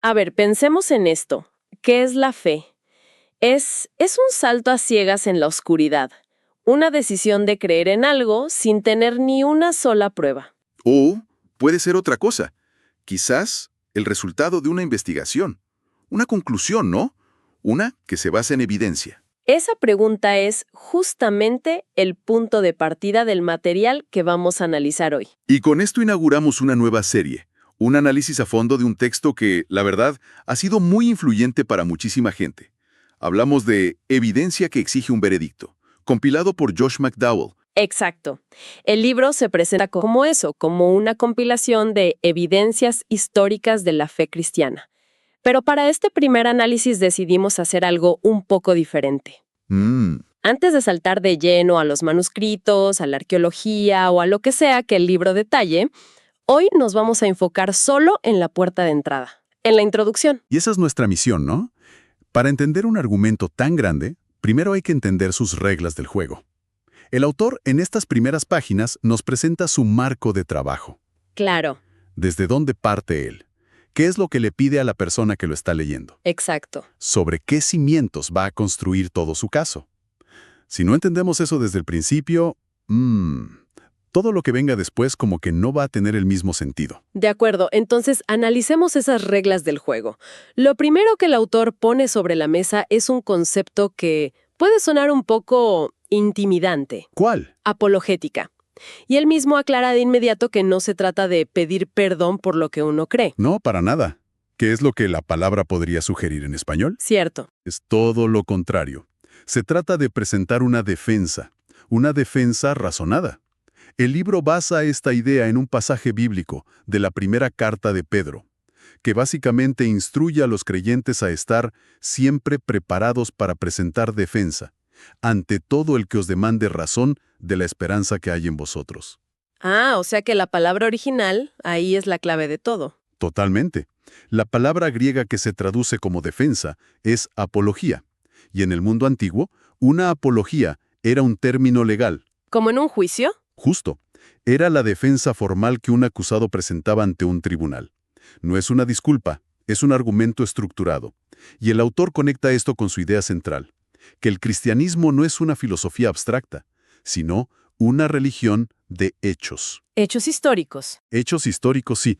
A ver, pensemos en esto. ¿Qué es la fe? Es un salto a ciegas en la oscuridad, una decisión de creer en algo sin tener ni una sola prueba. O puede ser otra cosa. Quizás el resultado de una investigación. Una conclusión, ¿no? Una que se basa en evidencia. Esa pregunta es justamente el punto de partida del material que vamos a analizar hoy. Y con esto inauguramos una nueva serie, un análisis a fondo de un texto que, la verdad, ha sido muy influyente para muchísima gente. Hablamos de Evidencia que exige un veredicto, compilado por Josh McDowell. Exacto. El libro se presenta como eso, como una compilación de evidencias históricas de la fe cristiana. Pero para este primer análisis decidimos hacer algo un poco diferente. Antes de saltar de lleno a los manuscritos, a la arqueología o a lo que sea que el libro detalle, hoy nos vamos a enfocar solo en la puerta de entrada, en la introducción. Y esa es nuestra misión, ¿no? Para entender un argumento tan grande, primero hay que entender sus reglas del juego. El autor, en estas primeras páginas, nos presenta su marco de trabajo. Claro. ¿Desde dónde parte él? ¿Qué es lo que le pide a la persona que lo está leyendo? Exacto. ¿Sobre qué cimientos va a construir todo su caso? Si no entendemos eso desde el principio, todo lo que venga después como que no va a tener el mismo sentido. De acuerdo, entonces analicemos esas reglas del juego. Lo primero que el autor pone sobre la mesa es un concepto que puede sonar un poco intimidante. ¿Cuál? Apologética. Y él mismo aclara de inmediato que no se trata de pedir perdón por lo que uno cree. No, para nada. ¿Qué es lo que la palabra podría sugerir en español? Cierto. Es todo lo contrario. Se trata de presentar una defensa razonada. El libro basa esta idea en un pasaje bíblico de la primera carta de Pedro, que básicamente instruye a los creyentes a estar siempre preparados para presentar defensa ante todo el que os demande razón de la esperanza que hay en vosotros. O sea que la palabra original ahí es la clave de todo. Totalmente. La palabra griega que se traduce como defensa es apología, y en el mundo antiguo, una apología era un término legal. ¿Como en un juicio? Justo. Era la defensa formal que un acusado presentaba ante un tribunal. No es una disculpa, es un argumento estructurado. Y el autor conecta esto con su idea central, que el cristianismo no es una filosofía abstracta, sino una religión de hechos. Hechos históricos. Hechos históricos, sí.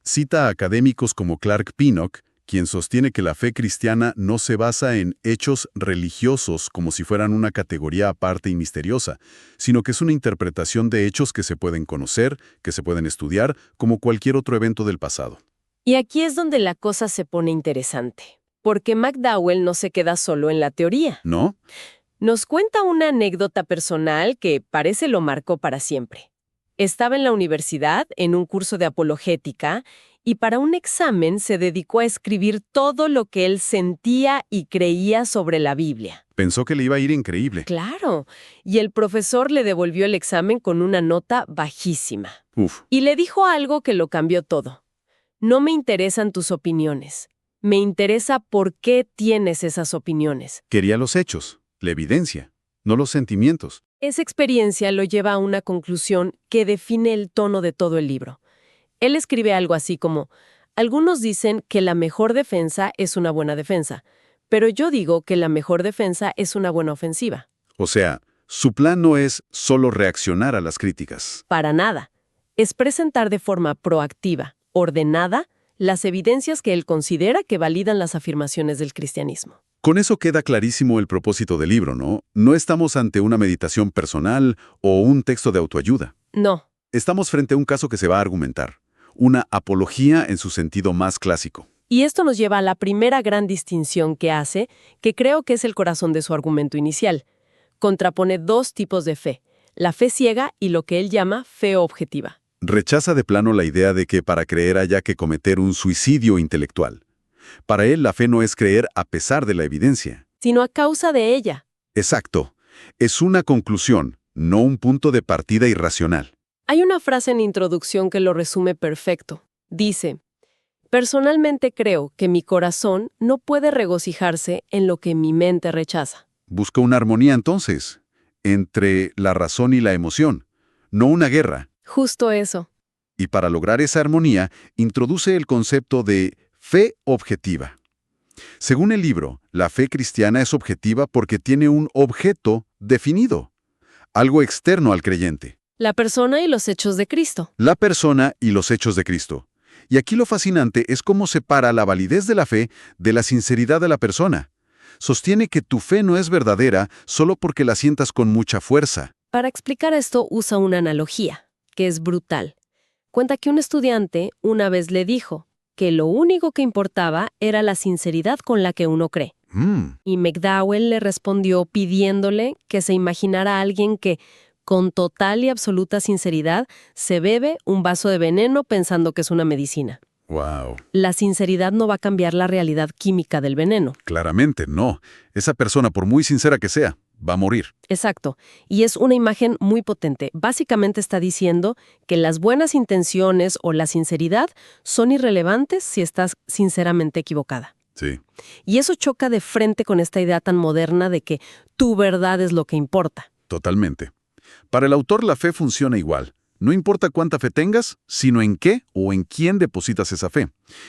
Cita a académicos como Clark Pinnock, quien sostiene que la fe cristiana no se basa en hechos religiosos como si fueran una categoría aparte y misteriosa, sino que es una interpretación de hechos que se pueden conocer, que se pueden estudiar, como cualquier otro evento del pasado. Y aquí es donde la cosa se pone interesante, porque McDowell no se queda solo en la teoría. ¿No? Nos cuenta una anécdota personal que parece lo marcó para siempre. Estaba en la universidad, en un curso de apologética, y para un examen se dedicó a escribir todo lo que él sentía y creía sobre la Biblia. Pensó que le iba a ir increíble. Claro, y el profesor le devolvió el examen con una nota bajísima. Uf. Y le dijo algo que lo cambió todo. No me interesan tus opiniones. Me interesa por qué tienes esas opiniones. Quería los hechos, la evidencia, no los sentimientos. Esa experiencia lo lleva a una conclusión que define el tono de todo el libro. Él escribe algo así como, algunos dicen que la mejor defensa es una buena defensa, pero yo digo que la mejor defensa es una buena ofensiva. O sea, su plan no es solo reaccionar a las críticas. Para nada. Es presentar de forma proactiva, ordenada, las evidencias que él considera que validan las afirmaciones del cristianismo. Con eso queda clarísimo el propósito del libro, ¿no? No estamos ante una meditación personal o un texto de autoayuda. No. Estamos frente a un caso que se va a argumentar. Una apología en su sentido más clásico. Y esto nos lleva a la primera gran distinción que hace, que creo que es el corazón de su argumento inicial. Contrapone dos tipos de fe, la fe ciega y lo que él llama fe objetiva. Rechaza de plano la idea de que para creer haya que cometer un suicidio intelectual. Para él, la fe no es creer a pesar de la evidencia, sino a causa de ella. Exacto. Es una conclusión, no un punto de partida irracional. Hay una frase en introducción que lo resume perfecto. Dice, personalmente creo que mi corazón no puede regocijarse en lo que mi mente rechaza. Busca una armonía entonces, entre la razón y la emoción, no una guerra. Justo eso. Y para lograr esa armonía, introduce el concepto de Fe objetiva. Según el libro, la fe cristiana es objetiva porque tiene un objeto definido, algo externo al creyente. La persona y los hechos de Cristo. La persona y los hechos de Cristo. Y aquí lo fascinante es cómo separa la validez de la fe de la sinceridad de la persona. Sostiene que tu fe no es verdadera solo porque la sientas con mucha fuerza. Para explicar esto usa una analogía, que es brutal. Cuenta que un estudiante una vez le dijo que lo único que importaba era la sinceridad con la que uno cree. Y McDowell le respondió pidiéndole que se imaginara a alguien que, con total y absoluta sinceridad, se bebe un vaso de veneno pensando que es una medicina. Wow. La sinceridad no va a cambiar la realidad química del veneno. Claramente no. Esa persona, por muy sincera que sea, va a morir. Exacto. Y es una imagen muy potente. Básicamente está diciendo que las buenas intenciones o la sinceridad son irrelevantes si estás sinceramente equivocada. Sí. Y eso choca de frente con esta idea tan moderna de que tu verdad es lo que importa. Totalmente. Para el autor la fe funciona igual. No importa cuánta fe tengas, sino en qué o en quién depositas esa fe.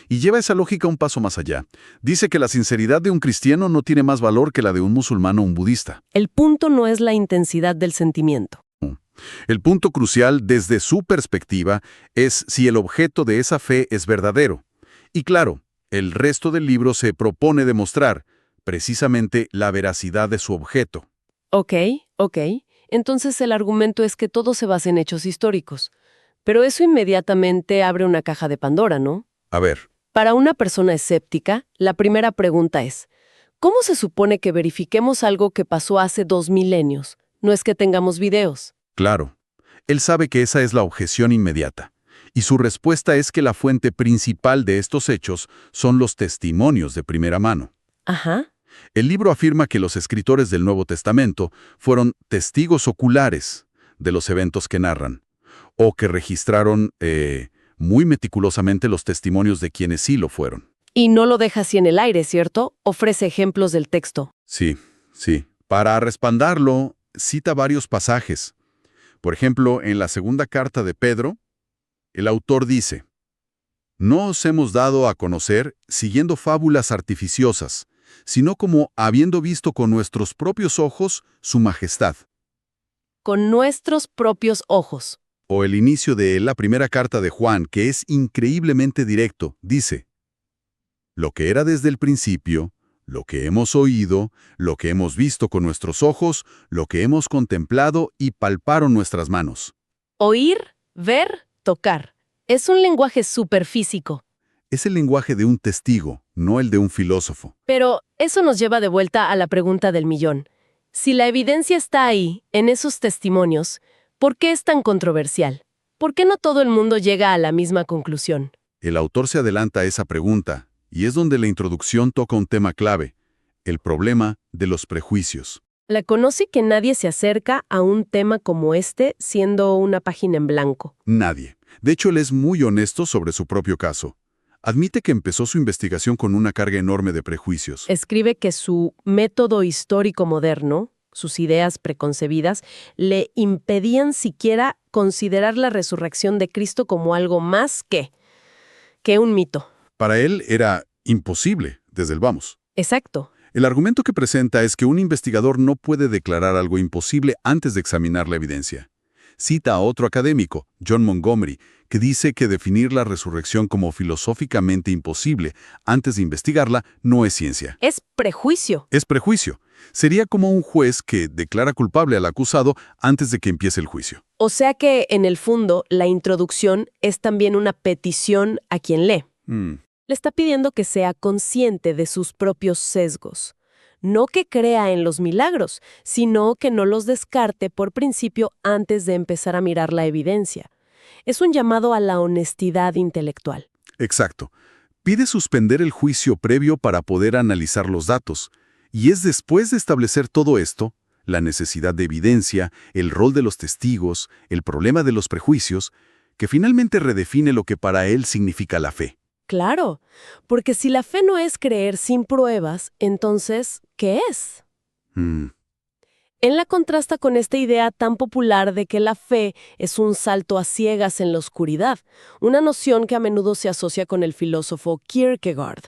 Y lleva esa lógica un paso más allá. Dice que la sinceridad de un cristiano no tiene más valor que la de un musulmán o un budista. El punto no es la intensidad del sentimiento. El punto crucial, desde su perspectiva, es si el objeto de esa fe es verdadero. Y claro, el resto del libro se propone demostrar, precisamente, la veracidad de su objeto. Ok. Entonces el argumento es que todo se basa en hechos históricos. Pero eso inmediatamente abre una caja de Pandora, ¿no? A ver. Para una persona escéptica, la primera pregunta es, ¿cómo se supone que verifiquemos algo que pasó hace 2 milenios? No es que tengamos videos. Claro. Él sabe que esa es la objeción inmediata. Y su respuesta es que la fuente principal de estos hechos son los testimonios de primera mano. Ajá. El libro afirma que los escritores del Nuevo Testamento fueron testigos oculares de los eventos que narran, o que registraron muy meticulosamente los testimonios de quienes sí lo fueron. Y no lo deja así en el aire, ¿cierto? Ofrece ejemplos del texto. Sí. Para respaldarlo, cita varios pasajes. Por ejemplo, en la segunda carta de Pedro, el autor dice: «No os hemos dado a conocer siguiendo fábulas artificiosas, sino como habiendo visto con nuestros propios ojos su majestad». Con nuestros propios ojos. O el inicio de la primera carta de Juan, que es increíblemente directo, dice: «Lo que era desde el principio, lo que hemos oído, lo que hemos visto con nuestros ojos, lo que hemos contemplado y palparon nuestras manos». Oír, ver, tocar. Es un lenguaje superfísico. Es el lenguaje de un testigo, no el de un filósofo. Pero eso nos lleva de vuelta a la pregunta del millón. Si la evidencia está ahí, en esos testimonios, ¿por qué es tan controversial? ¿Por qué no todo el mundo llega a la misma conclusión? El autor se adelanta a esa pregunta, y es donde la introducción toca un tema clave: el problema de los prejuicios. La conoce que nadie se acerca a un tema como este siendo una página en blanco. Nadie. De hecho, él es muy honesto sobre su propio caso. Admite que empezó su investigación con una carga enorme de prejuicios. Escribe que su método histórico moderno, sus ideas preconcebidas, le impedían siquiera considerar la resurrección de Cristo como algo más que un mito. Para él era imposible, desde el vamos. Exacto. El argumento que presenta es que un investigador no puede declarar algo imposible antes de examinar la evidencia. Cita a otro académico, John Montgomery, que dice que definir la resurrección como filosóficamente imposible antes de investigarla no es ciencia. Es prejuicio. Es prejuicio. Sería como un juez que declara culpable al acusado antes de que empiece el juicio. O sea que, en el fondo, la introducción es también una petición a quien lee. Le está pidiendo que sea consciente de sus propios sesgos. No que crea en los milagros, sino que no los descarte por principio antes de empezar a mirar la evidencia. Es un llamado a la honestidad intelectual. Exacto. Pide suspender el juicio previo para poder analizar los datos. Y es después de establecer todo esto, la necesidad de evidencia, el rol de los testigos, el problema de los prejuicios, que finalmente redefine lo que para él significa la fe. Claro, porque si la fe no es creer sin pruebas, entonces, ¿qué es? Él la contrasta con esta idea tan popular de que la fe es un salto a ciegas en la oscuridad, una noción que a menudo se asocia con el filósofo Kierkegaard.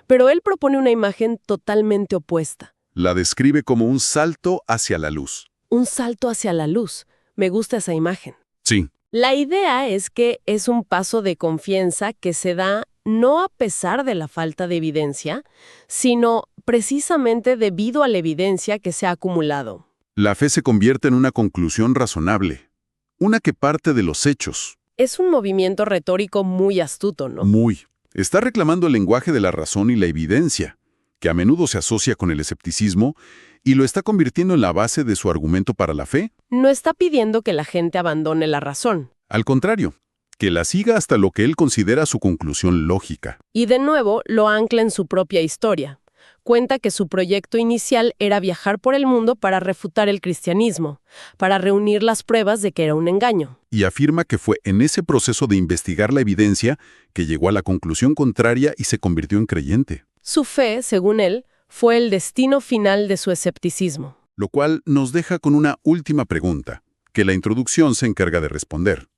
Pero él propone una imagen totalmente opuesta. La describe como un salto hacia la luz. Un salto hacia la luz. Me gusta esa imagen. Sí, La idea es que es un paso de confianza que se da no a pesar de la falta de evidencia, sino precisamente debido a la evidencia que se ha acumulado. la fe se convierte en una conclusión razonable, una que parte de los hechos. Es un movimiento retórico muy astuto, ¿no? Muy. Está reclamando el lenguaje de la razón y la evidencia, que a menudo se asocia con el escepticismo, y lo está convirtiendo en la base de su argumento para la fe. No está pidiendo que la gente abandone la razón. Al contrario, que la siga hasta lo que él considera su conclusión lógica. Y de nuevo lo ancla en su propia historia. Cuenta que su proyecto inicial era viajar por el mundo para refutar el cristianismo, para reunir las pruebas de que era un engaño. Y afirma que fue en ese proceso de investigar la evidencia que llegó a la conclusión contraria y se convirtió en creyente. Su fe, según él, fue el destino final de su escepticismo. Lo cual nos deja con una última pregunta, que la introducción se encarga de responder.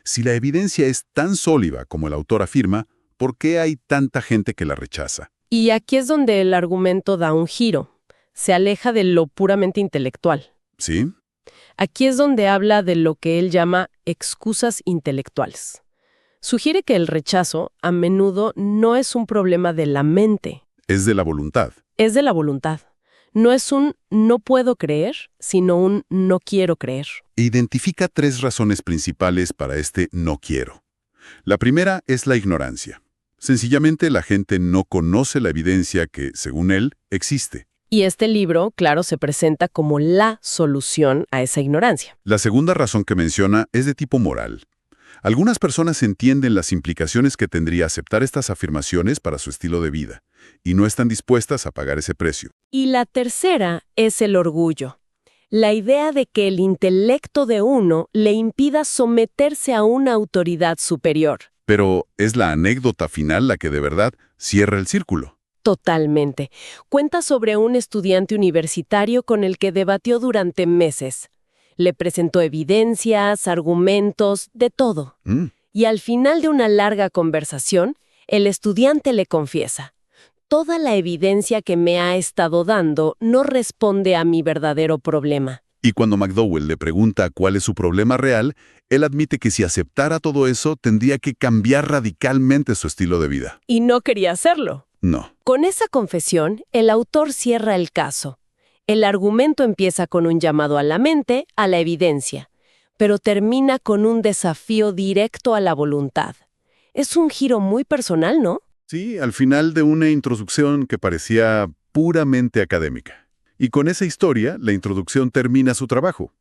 Si la evidencia es tan sólida como el autor afirma, ¿por qué hay tanta gente que la rechaza? Y aquí es donde el argumento da un giro. Se aleja de lo puramente intelectual. ¿Sí? Aquí es donde habla de lo que él llama excusas intelectuales. Sugiere que el rechazo, a menudo, no es un problema de la mente, Es de la voluntad. es de la voluntad. No es un no puedo creer, sino un no quiero creer. Identifica 3 razones principales para este no quiero. La primera es la ignorancia. Sencillamente la gente no conoce la evidencia que, según él, existe. Y este libro, claro, se presenta como la solución a esa ignorancia. La segunda razón que menciona es de tipo moral. Algunas personas entienden las implicaciones que tendría aceptar estas afirmaciones para su estilo de vida, y no están dispuestas a pagar ese precio. Y la tercera es el orgullo. La idea de que el intelecto de uno le impida someterse a una autoridad superior. Pero es la anécdota final la que de verdad cierra el círculo. Totalmente. Cuenta sobre un estudiante universitario con el que debatió durante meses. Le presentó evidencias, argumentos, de todo. Y al final de una larga conversación, el estudiante le confiesa: toda la evidencia que me ha estado dando no responde a mi verdadero problema. Y cuando McDowell le pregunta cuál es su problema real, él admite que si aceptara todo eso, tendría que cambiar radicalmente su estilo de vida. Y no quería hacerlo. No. Con esa confesión, el autor cierra el caso. El argumento empieza con un llamado a la mente, a la evidencia, pero termina con un desafío directo a la voluntad. Es un giro muy personal, ¿no? Sí, al final de una introducción que parecía puramente académica. Y con esa historia, la introducción termina su trabajo.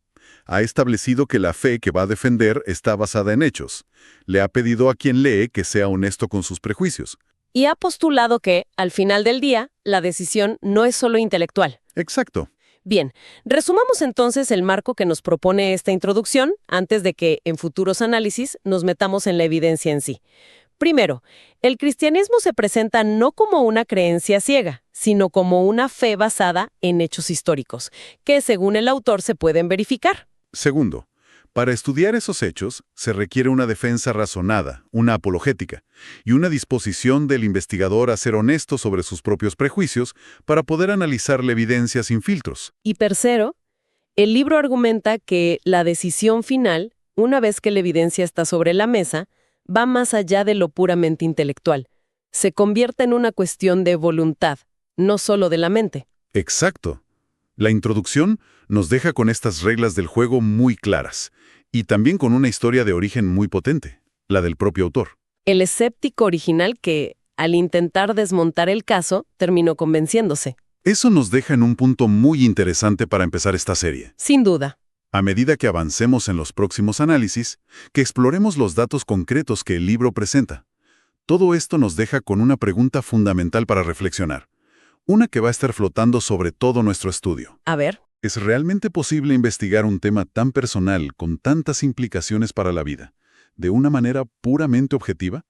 Ha establecido que la fe que va a defender está basada en hechos. Le ha pedido a quien lee que sea honesto con sus prejuicios. Y ha postulado que, al final del día, la decisión no es solo intelectual. Exacto. Bien, resumamos entonces el marco que nos propone esta introducción antes de que, en futuros análisis, nos metamos en la evidencia en sí. Primero, el cristianismo se presenta no como una creencia ciega, sino como una fe basada en hechos históricos, que según el autor se pueden verificar. Segundo, para estudiar esos hechos se requiere una defensa razonada, una apologética, y una disposición del investigador a ser honesto sobre sus propios prejuicios para poder analizar la evidencia sin filtros. Y tercero, el libro argumenta que la decisión final, una vez que la evidencia está sobre la mesa, va más allá de lo puramente intelectual. Se convierte en una cuestión de voluntad, no solo de la mente. Exacto. La introducción nos deja con estas reglas del juego muy claras, y también con una historia de origen muy potente, la del propio autor. El escéptico original que, al intentar desmontar el caso, terminó convenciéndose. Eso nos deja en un punto muy interesante para empezar esta serie. Sin duda. A medida que avancemos en los próximos análisis, que exploremos los datos concretos que el libro presenta. Todo esto nos deja con una pregunta fundamental para reflexionar. Una que va a estar flotando sobre todo nuestro estudio. A ver. ¿Es realmente posible investigar un tema tan personal, con tantas implicaciones para la vida, de una manera puramente objetiva?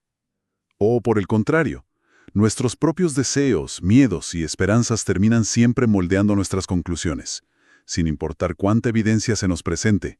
O, por el contrario, nuestros propios deseos, miedos y esperanzas terminan siempre moldeando nuestras conclusiones, sin importar cuánta evidencia se nos presente.